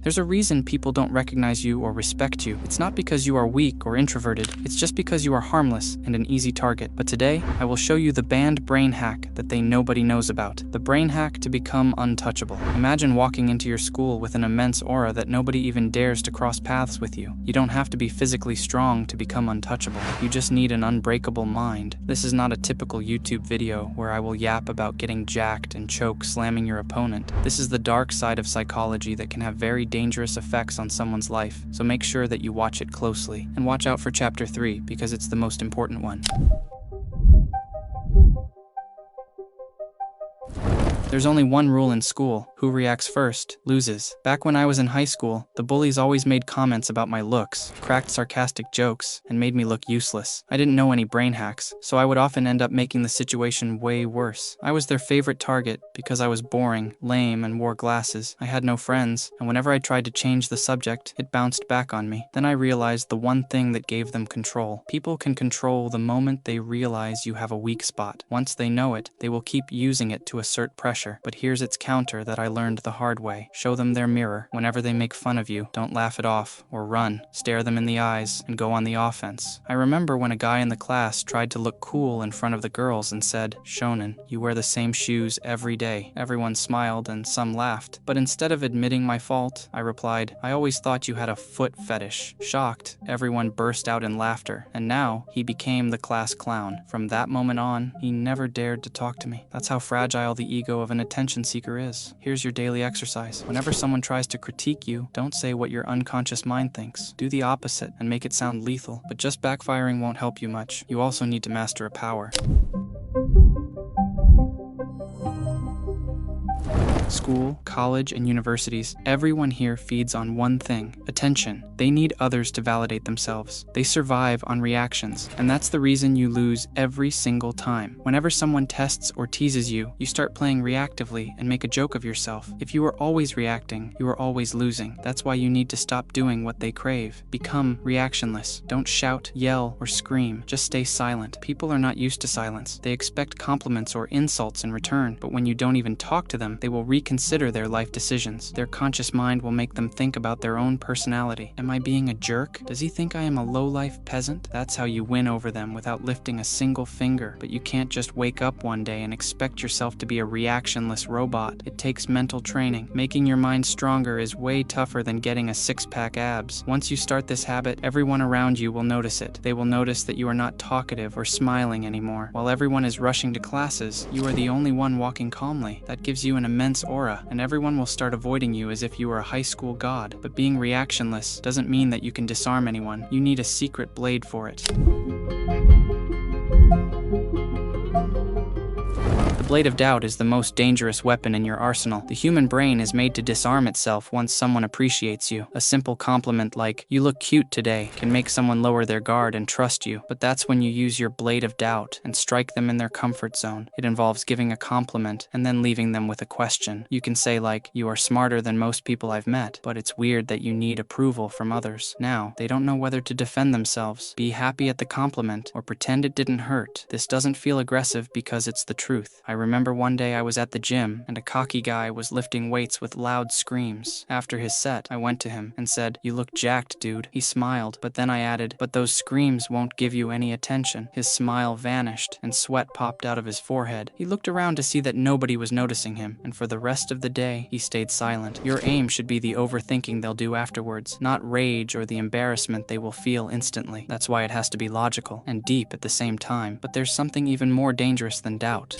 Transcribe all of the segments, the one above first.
There's a reason people don't recognize you or respect you. It's not because you are weak or introverted, it's just because you are harmless and an easy target. But today, I will show you the banned brain hack that nobody knows about. The brain hack to become untouchable. Imagine walking into your school with an immense aura that nobody even dares to cross paths with you. You don't have to be physically strong to become untouchable. You just need an unbreakable mind. This is not a typical YouTube video where I will yap about getting jacked and choke slamming your opponent. This is the dark side of psychology that can have very dangerous effects on someone's life, so make sure that you watch it closely. And watch out for chapter 3, because it's the most important one. There's only one rule in school: who reacts first loses. Back when I was in high school, the bullies always made comments about my looks, cracked sarcastic jokes, and made me look useless. I didn't know any brain hacks, so I would often end up making the situation way worse. I was their favorite target because I was boring, lame, and wore glasses. I had no friends, and whenever I tried to change the subject, it bounced back on me. Then I realized the one thing that gave them control. People can control the moment they realize you have a weak spot. Once they know it, they will keep using it to assert pressure. But here's its counter that I learned the hard way. Show them their mirror. Whenever they make fun of you, don't laugh it off or run. Stare them in the eyes and go on the offense. I remember when a guy in the class tried to look cool in front of the girls and said, "Shonen, you wear the same shoes every day." Everyone smiled and some laughed. But instead of admitting my fault, I replied, "I always thought you had a foot fetish." Shocked, everyone burst out in laughter, and now he became the class clown. From that moment on, he never dared to talk to me. That's how fragile the ego of an attention seeker is. Here's your daily exercise. Whenever someone tries to critique you, don't say what your unconscious mind thinks. Do the opposite and make it sound lethal. But just backfiring won't help you much. You also need to master a power. School, college, and universities, everyone here feeds on one thing: attention. They need others to validate themselves. They survive on reactions, and that's the reason you lose every single time. Whenever someone tests or teases you, you start playing reactively and make a joke of yourself. If you are always reacting, you are always losing. That's why you need to stop doing what they crave. Become reactionless. Don't shout, yell, or scream. Just stay silent. People are not used to silence. They expect compliments or insults in return, but when you don't even talk to them, they will reconsider their life decisions. Their conscious mind will make them think about their own personality. Am I being a jerk? Does he think I am a low-life peasant? That's how you win over them without lifting a single finger. But you can't just wake up one day and expect yourself to be a reactionless robot. It takes mental training. Making your mind stronger is way tougher than getting a six-pack abs. Once you start this habit, everyone around you will notice it. They will notice that you are not talkative or smiling anymore. While everyone is rushing to classes, you are the only one walking calmly. That gives you an immense aura, and everyone will start avoiding you as if you were a high school god. But being reactionless doesn't mean that you can disarm anyone. You need a secret blade for it. The blade of doubt is the most dangerous weapon in your arsenal. The human brain is made to disarm itself once someone appreciates you. A simple compliment like, "You look cute today," can make someone lower their guard and trust you. But that's when you use your blade of doubt and strike them in their comfort zone. It involves giving a compliment and then leaving them with a question. You can say like, "You are smarter than most people I've met, but it's weird that you need approval from others." Now, they don't know whether to defend themselves, be happy at the compliment, or pretend it didn't hurt. This doesn't feel aggressive because it's the truth. I remember one day I was at the gym, and a cocky guy was lifting weights with loud screams. After his set, I went to him and said, "You look jacked, dude." He smiled, but then I added, "But those screams won't give you any attention." His smile vanished, and sweat popped out of his forehead. He looked around to see that nobody was noticing him, and for the rest of the day, he stayed silent. Your aim should be the overthinking they'll do afterwards, not rage or the embarrassment they will feel instantly. That's why it has to be logical and deep at the same time. But there's something even more dangerous than doubt.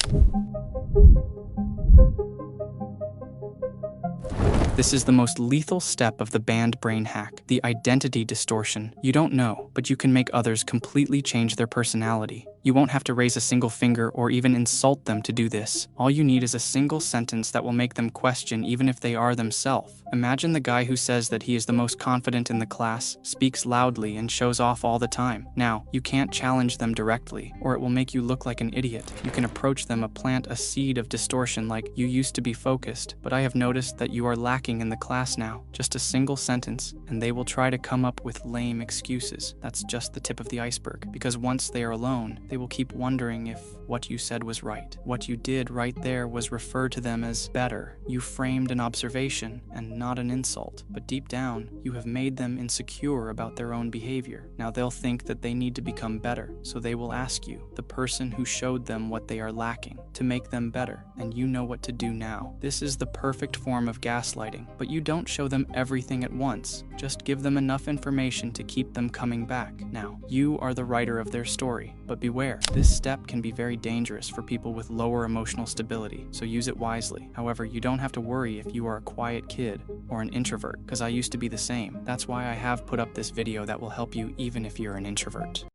This is the most lethal step of the banned brain hack, the identity distortion. You don't know, but you can make others completely change their personality. You won't have to raise a single finger or even insult them to do this. All you need is a single sentence that will make them question even if they are themselves. Imagine the guy who says that he is the most confident in the class, speaks loudly, and shows off all the time. Now, you can't challenge them directly, or it will make you look like an idiot. You can approach them and plant a seed of distortion like, "You used to be focused, but I have noticed that you are lacking in the class now." Just a single sentence, and they will try to come up with lame excuses. That's just the tip of the iceberg, because once they are alone, they will keep wondering if what you said was right. What you did right there was refer to them as better. You framed an observation and not an insult, but deep down, you have made them insecure about their own behavior. Now they'll think that they need to become better, so they will ask you, the person who showed them what they are lacking, to make them better, and you know what to do now. This is the perfect form of gaslighting, but you don't show them everything at once. Just give them enough information to keep them coming back. Now, you are the writer of their story, but beware. This step can be very dangerous for people with lower emotional stability, so use it wisely. However, you don't have to worry if you are a quiet kid or an introvert, because I used to be the same. That's why I have put up this video that will help you even if you're an introvert.